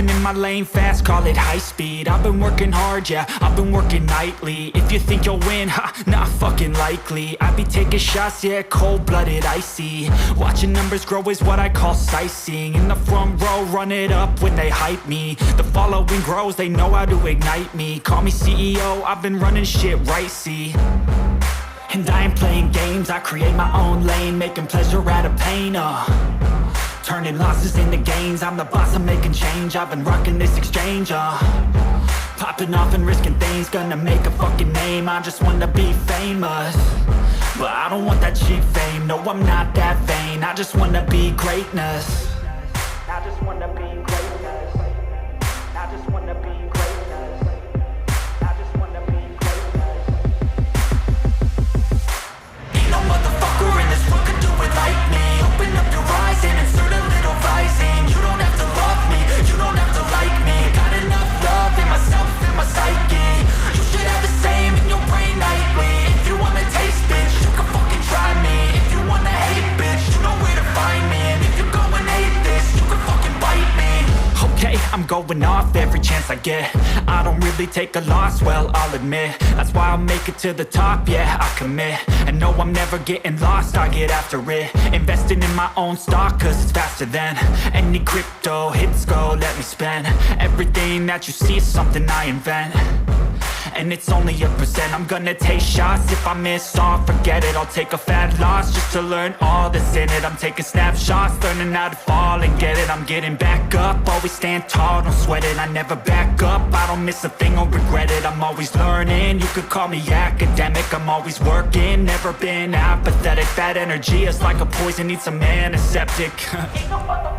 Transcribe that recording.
Living in my lane fast, call it high speed. I've been working hard, yeah, I've been working nightly. If you think you'll win, ha, not fucking likely. I be taking shots, yeah, cold-blooded, icy. Watching numbers grow is what I call sightseeing. In the front row, run it up when they hype me. The following grows, they know how to ignite me. Call me CEO, I've been running shit right, see. And I ain't playing games, I create my own lane, making pleasure out of pain, turning losses into gains. I'm the boss, I'm making change. I've been rocking this exchange, popping off and risking things. Gonna make a fucking name, I just wanna be famous. But I don't want that cheap fame, no I'm not that vain. I just wanna be greatness. I just wanna be greatness. I just wanna be greatness. I just wanna be greatness. Ain't no motherfucker in this world could do it like me. Open up your eyes and insert a little rising. You don't have to love me, you don't have to like me. Got enough love in myself, in my psyche. You should have the same in your brain nightly. If you wanna taste, bitch, you can fucking try me. If you wanna hate, bitch, you know where to find me. And if you're going hate this, you can fucking bite me. Okay, I'm going off every chance I get. I don't really take a loss, well, I'll admit. That's why I'll make it to the top, yeah, I commit. And no, I'm never getting lost, I get after it. Investing in my own stock, cause it's faster than any crypto hits go, let me spend. Everything that you see is something I invent. And it's only a percent. I'm gonna take shots. If I miss all, forget it. I'll take a fat loss just to learn all that's in it. I'm taking snapshots, learning how to fall and get it. I'm getting back up, always stand tall, don't sweat it. I never back up, I don't miss a thing or regret it. I'm always learning, you could call me academic. I'm always working, never been apathetic. That energy is like a poison, needs some antiseptic. Ain't no